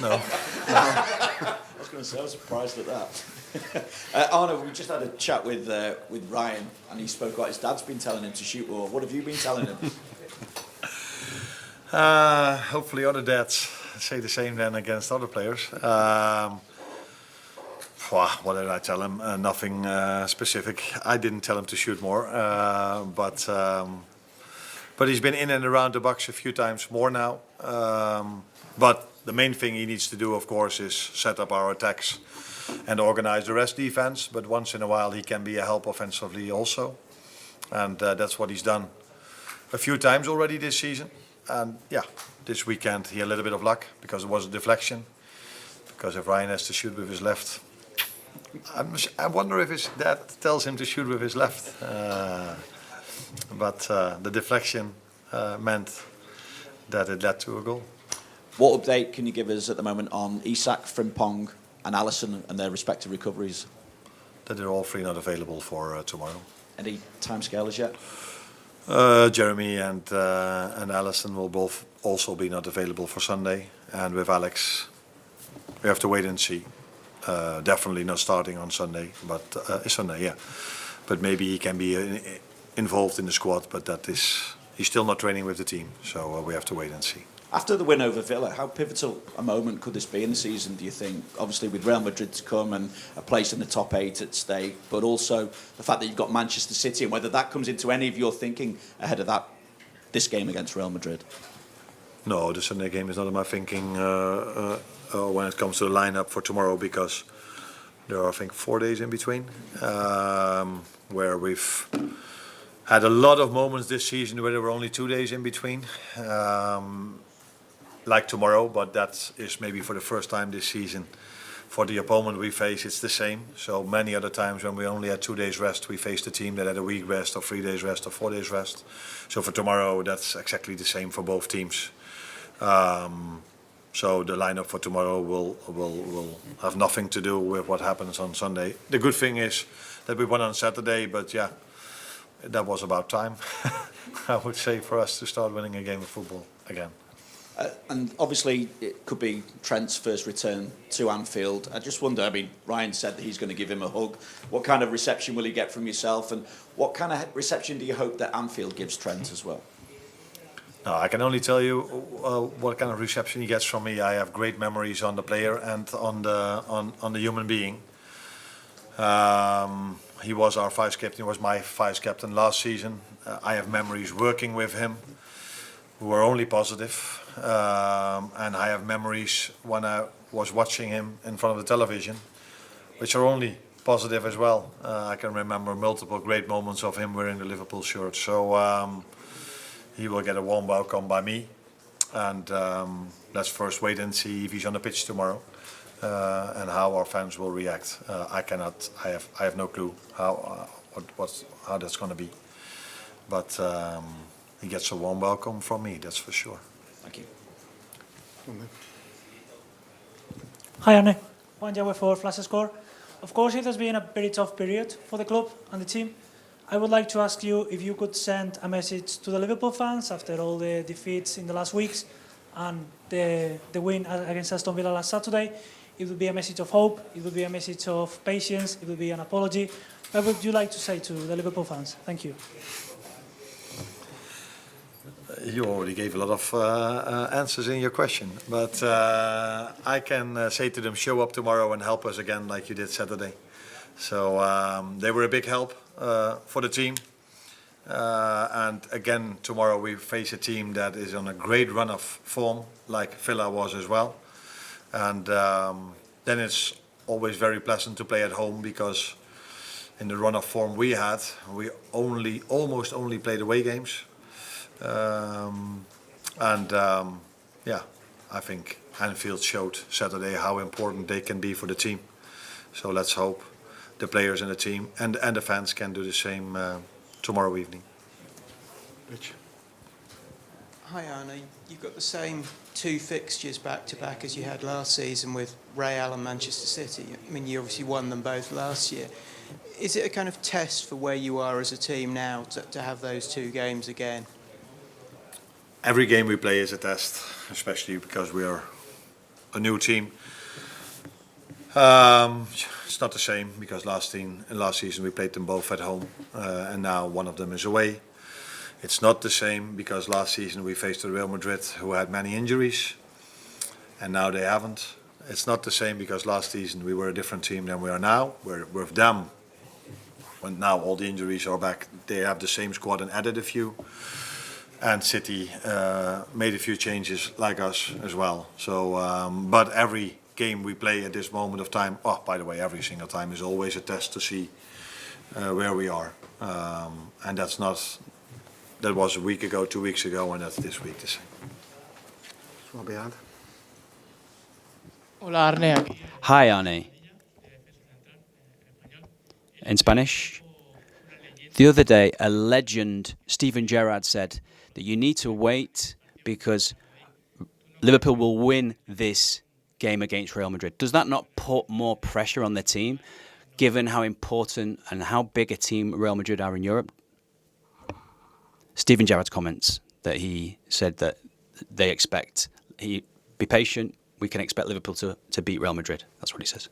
No. I was going to say, I was surprised at that. Arne, we just had a chat with Ryan, and he spoke about his dad's been telling him to shoot more. What have you been telling him? Hopefully other dads say the same then against other players. What did I tell him? Nothing specific. I didn't tell him to shoot more, but he's been in and around the box a few times more now. But the main thing he needs to do, of course, is set up our attacks and organize the rest defense. But once in a while, he can be a help offensively also, and that's what he's done a few times already this season. And yeah, this weekend he had a little bit of luck because it was a deflection. Because if Ryan has to shoot with his left, I wonder if his dad tells him to shoot with his left. But the deflection meant that it led to a goal. What update can you give us at the moment on Isak, Frimpong and Alisson and their respective recoveries? That they're all three not available for tomorrow. Any timescale as yet? Jeremy and Alisson will both also be not available for Sunday. And with Alex, we have to wait and see. Definitely not starting on Sunday, but Sunday, yeah. But maybe he can be involved in the squad, but he's still not training with the team, so we have to wait and see. After the win over Villa, how pivotal a moment could this be in the season, do you think? Obviously with Real Madrid to come and a place in the top 8 at stake, but also the fact that you've got Manchester City and whether that comes into any of your thinking ahead of this game against Real Madrid. No, the Sunday game is not in my thinking when it comes to the lineup for tomorrow, because there are, I think, 4 days in between where we've had a lot of moments this season where there were only 2 days in between. Like tomorrow, but that is maybe for the first time this season. For the opponent we face, it's the same. So many other times when we only had 2 days rest, we faced a team that had a week rest or 3 days rest or 4 days rest. So for tomorrow, that's exactly the same for both teams. So the lineup for tomorrow will have nothing to do with what happens on Sunday. The good thing is that we won on Saturday, but yeah, that was about time, I would say, for us to start winning a game of football again. And obviously it could be Trent's first return to Anfield. I just wonder, I mean, Ryan said that he's going to give him a hug. What kind of reception will he get from yourself, and what kind of reception do you hope that Anfield gives Trent as well? No, I can only tell you what kind of reception he gets from me. I have great memories on the player and on the human being. He was our vice captain. He was my vice captain last season. I have memories working with him who were only positive. And I have memories when I was watching him in front of the television, which are only positive as well. I can remember multiple great moments of him wearing the Liverpool shirt. So he will get a warm welcome by me. And let's first wait and see if he's on the pitch tomorrow and how our fans will react. I have no clue how that's going to be. But he gets a warm welcome from me, that's for sure. Thank you. Hi Arne, Juan Jawe for Flash Score. Of course it has been a very tough period for the club and the team. I would like to ask you if you could send a message to the Liverpool fans after all the defeats in the last weeks and the win against Aston Villa last Saturday. It would be a message of hope, it would be a message of patience, it would be an apology. What would you like to say to the Liverpool fans? Thank you. You already gave a lot of answers in your question, but I can say to them, show up tomorrow and help us again like you did Saturday. So they were a big help for the team. And again, tomorrow we face a team that is on a great run of form, like Villa was as well. And then it's always very pleasant to play at home, because in the run of form we had, we almost only played away games. Yeah, I think Anfield showed Saturday how important they can be for the team. So let's hope the players and the team and the fans can do the same tomorrow evening. Rich. Hi Arne, you've got the same 2 fixtures back to back as you had last season with Real and Manchester City. I mean, you obviously won them both last year. Is it a kind of test for where you are as a team now to have those 2 games again? Every game we play is a test, especially because we are a new team. It's not the same because last season we played them both at home, and now one of them is away. It's not the same because last season we faced Real Madrid, who had many injuries, and now they haven't. It's not the same because last season we were a different team than we are now. We're with them. When now all the injuries are back, they have the same squad and added a few. And City made a few changes like us as well. So, but every game we play at this moment of time, oh, by the way, every single time is always a test to see where we are. And that was a week ago, 2 weeks ago, and that's this week the same. Hola Arne. Hi, Arne. In Spanish. The other day, a legend, Steven Gerrard, said that you need to wait because Liverpool will win this game against Real Madrid. Does that not put more pressure on the team, given how important and how big a team Real Madrid are in Europe? Steven Gerrard's comments that he said that they expect, be patient, we can expect Liverpool to beat Real Madrid. That's what he says.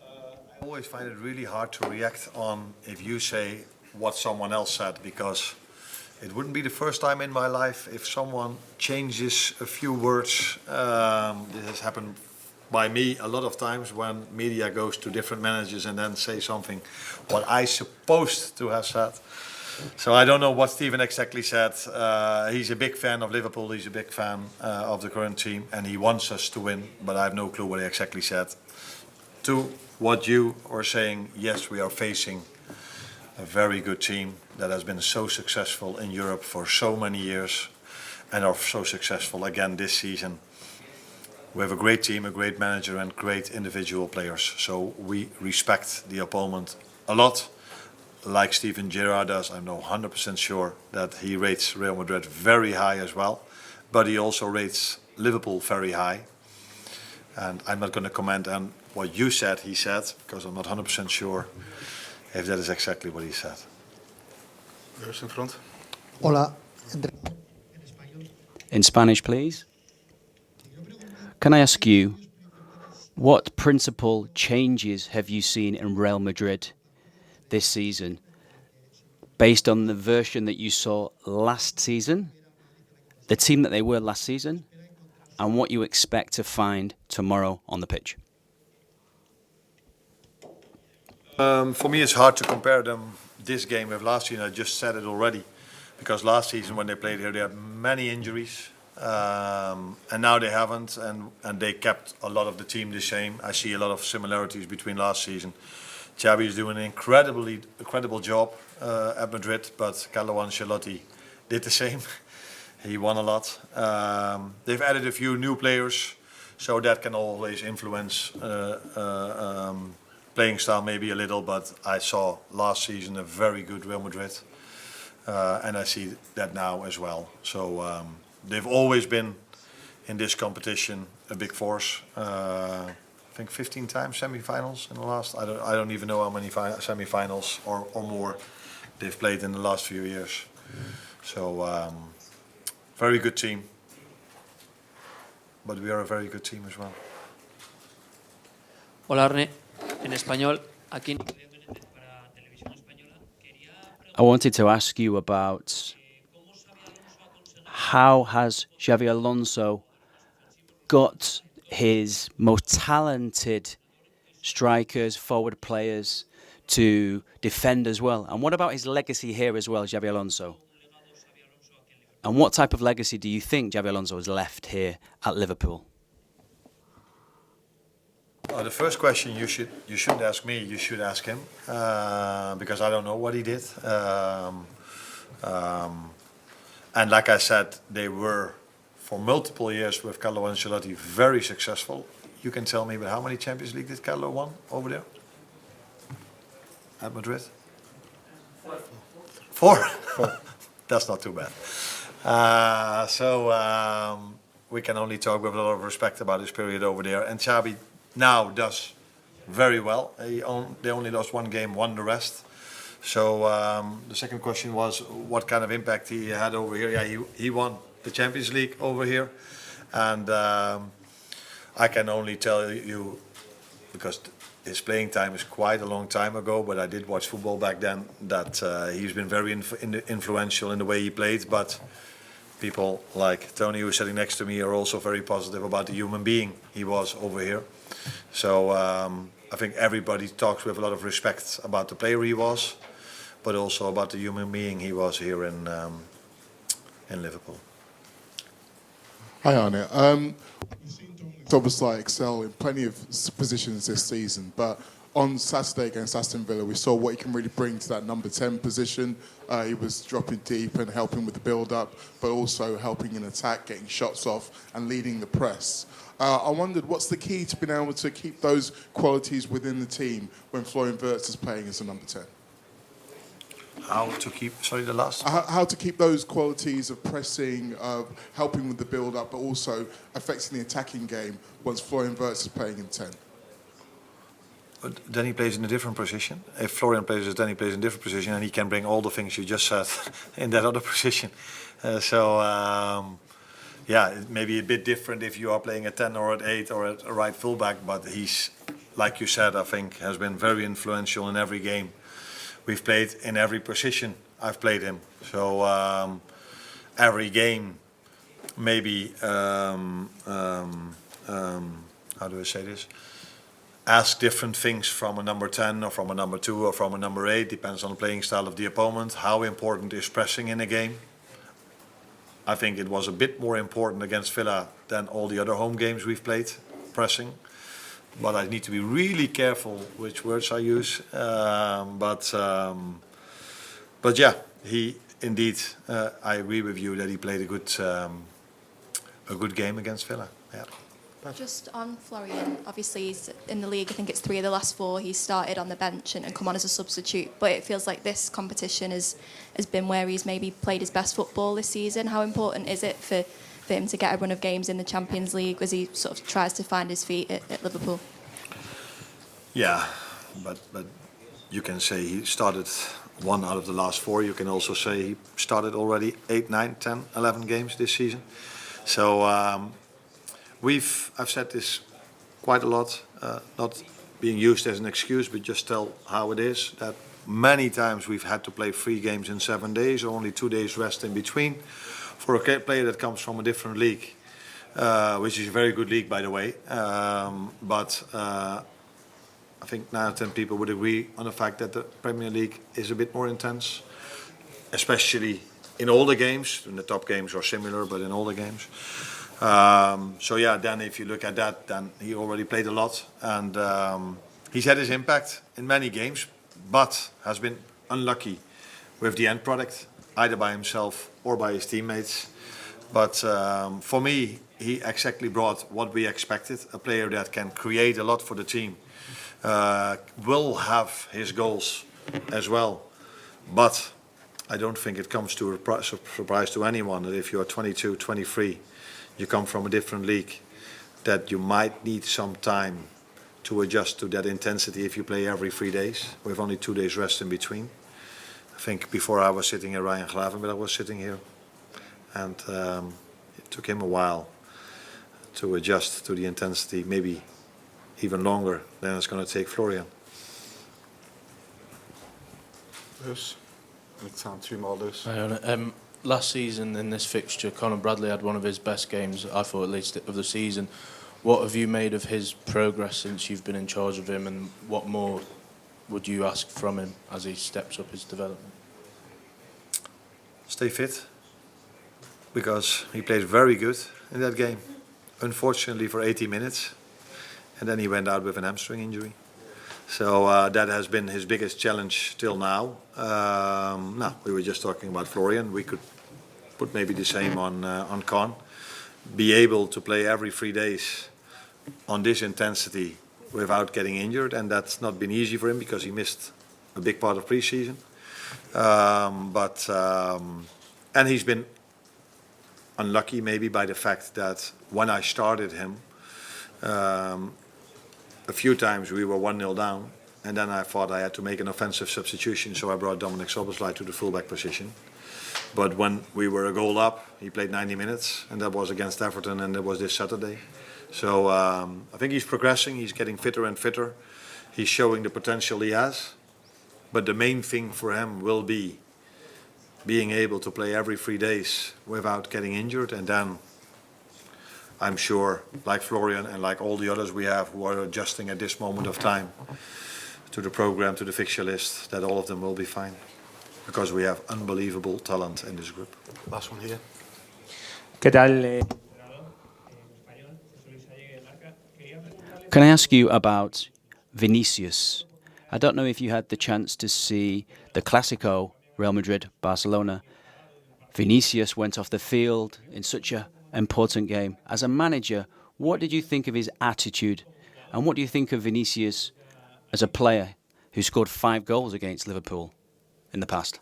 I always find it really hard to react on if you say what someone else said, because it wouldn't be the first time in my life if someone changes a few words. This has happened by me a lot of times when media goes to different managers and then say something what I supposed to have said. So I don't know what Steven exactly said. He's a big fan of Liverpool, he's a big fan of the current team, and he wants us to win, but I have no clue what he exactly said. To what you are saying, yes, we are facing a very good team that has been so successful in Europe for so many years and are so successful again this season. We have a great team, a great manager and great individual players. So we respect the opponent a lot. Like Steven Gerrard does, I'm no 100% sure that he rates Real Madrid very high as well. But he also rates Liverpool very high. And I'm not going to comment on what you said, he said, because I'm not 100% sure if that is exactly what he said. First in front. Hola. In Spanish, please. Can I ask you, what principal changes have you seen in Real Madrid this season based on the version that you saw last season, the team that they were last season, and what you expect to find tomorrow on the pitch? For me, it's hard to compare them this game with last season. I just said it already, because last season when they played here, they had many injuries, and now they haven't, and they kept a lot of the team the same. I see a lot of similarities between last season. Xavi is doing an incredible job at Madrid, but Carlo Ancelotti did the same. He won a lot. They've added a few new players, so that can always influence playing style maybe a little, but I saw last season a very good Real Madrid, and I see that now as well. So they've always been in this competition a big force. I think 15 times semi-finals in the last. I don't even know how many semi-finals or more they've played in the last few years. So very good team, but we are a very good team as well. Hola Arne, en español, aquí. I wanted to ask you about how has Xavi Alonso got his most talented strikers, forward players to defend as well? And what about his legacy here as well, Xavi Alonso? And what type of legacy do you think Xavi Alonso has left here at Liverpool? The first question you shouldn't ask me, you should ask him, because I don't know what he did. And like I said, they were for multiple years with Carlo Ancelotti very successful. You can tell me, but how many Champions League did Carlo won over there at Madrid? Four. That's not too bad. So we can only talk with a lot of respect about his period over there. And Xavi now does very well. They only lost one game, won the rest. So the second question was what kind of impact he had over here. Yeah, he won the Champions League over here. And I can only tell you, because his playing time is quite a long time ago, but I did watch football back then, that he's been very influential in the way he played. But people like Tony, who's sitting next to me, are also very positive about the human being he was over here. So I think everybody talks with a lot of respect about the player he was, but also about the human being he was here in Liverpool. Hi, Arne. You've seen Dominic Szoboszlai excel in plenty of positions this season, but on Saturday against Aston Villa, we saw what he can really bring to that number 10 position. He was dropping deep and helping with the build-up, but also helping in attack, getting shots off and leading the press. I wondered, what's the key to being able to keep those qualities within the team when Florian Wirtz is playing as a number 10? How to keep, sorry, the last? How to keep those qualities of pressing, helping with the build-up, but also affecting the attacking game once Florian Wirtz is playing in 10? But then he plays in a different position. If Florian plays, then he plays in a different position, and he can bring all the things you just said in that other position. Yeah, it may be a bit different if you are playing at 10 or at 8 or at a right fullback, but he's, like you said, I think has been very influential in every game. We've played in every position I've played him. So every game, maybe, how do I say this? Ask different things from a number 10 or from a number 2 or from a number 8, depends on the playing style of the opponent. How important is pressing in a game? I think it was a bit more important against Villa than all the other home games we've played, pressing. But I need to be really careful which words I use. But yeah, he indeed, I agree with you that he played a good game against Villa. Yeah. Just on Florian, obviously he's in the league, I think it's 3 of the last 4 he's started on the bench and come on as a substitute, but it feels like this competition has been where he's maybe played his best football this season. How important is it for him to get a run of games in the Champions League as he sort of tries to find his feet at Liverpool? Yeah, but you can say he started 1 out of the last 4. You can also say he started already 8, 9, 10, 11 games this season. So I've said this quite a lot, not being used as an excuse, but just tell how it is, that many times we've had to play 3 games in 7 days, or only 2 days rest in between, for a player that comes from a different league, which is a very good league, by the way. But I think 9 or 10 people would agree on the fact that the Premier League is a bit more intense, especially in all the games. In the top games are similar, but in all the games. So yeah, then if you look at that, then he already played a lot, and he's had his impact in many games, but has been unlucky with the end product, either by himself or by his teammates. But for me, he exactly brought what we expected, a player that can create a lot for the team, will have his goals as well. But I don't think it comes to a surprise to anyone that if you are 22, 23, you come from a different league, that you might need some time to adjust to that intensity if you play every 3 days, with only 2 days rest in between. I think before I was sitting here, Ryan Gravenberch was sitting here, and it took him a while to adjust to the intensity, maybe even longer than it's going to take Florian. Dus, en het staan 2 maal dus. Last season in this fixture, Conor Bradley had one of his best games, I thought at least, of the season. What have you made of his progress since you've been in charge of him, and what more would you ask from him as he steps up his development? Stay fit, because he played very good in that game. Unfortunately for 80 minutes, and then he went out with an hamstring injury. So that has been his biggest challenge till now. Now, we were just talking about Florian. We could put maybe the same on Con. Be able to play every 3 days on this intensity without getting injured, and that's not been easy for him because he missed a big part of pre-season. And he's been unlucky maybe by the fact that when I started him, a few times we were 1-0 down, and then I thought I had to make an offensive substitution, so I brought Dominic Szoboszlai to the fullback position. But when we were a goal up, he played 90 minutes, and that was against Everton, and it was this Saturday. So I think he's progressing. He's getting fitter and fitter. He's showing the potential he has. But the main thing for him will be being able to play every 3 days without getting injured, and then I'm sure, like Florian and like all the others we have who are adjusting at this moment of time to the program, to the fixture list, that all of them will be fine. Because we have unbelievable talent in this group. Last one here. ¿Qué tal? Can I ask you about Vinicius? I don't know if you had the chance to see the Clásico, Real Madrid, Barcelona. Vinicius went off the field in such an important game. As a manager, what did you think of his attitude? And what do you think of Vinicius as a player who scored 5 goals against Liverpool in the past?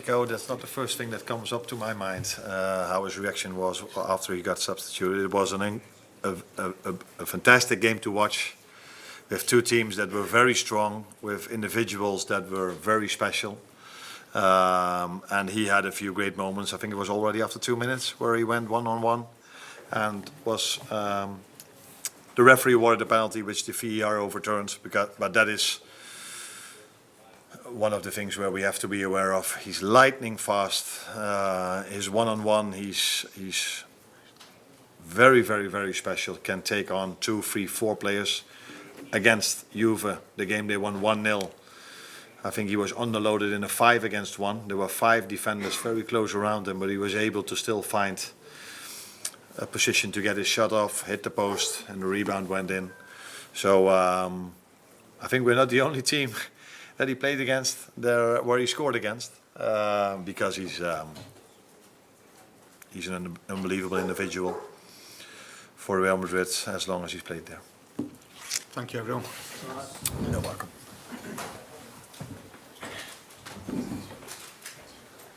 That's not the first thing that comes up to my mind, how his reaction was after he got substituted. It was a fantastic game to watch, with 2 teams that were very strong, with individuals that were very special. And he had a few great moments. I think it was already after 2 minutes where he went one-on-one and was... the referee awarded a penalty which the VAR overturned, but that is one of the things where we have to be aware of. He's lightning fast. His one-on-one, he's very, very, very special. Can take on 2, 3, 4 players. Against Juve, the game they won 1-0. I think he was underloaded in a 5 against 1. There were 5 defenders very close around him, but he was able to still find a position to get his shot off, hit the post, and the rebound went in. So I think we're not the only team that he played against there where he scored against, because he's an unbelievable individual for Real Madrid as long as he's played there. Thank you, everyone. You're welcome.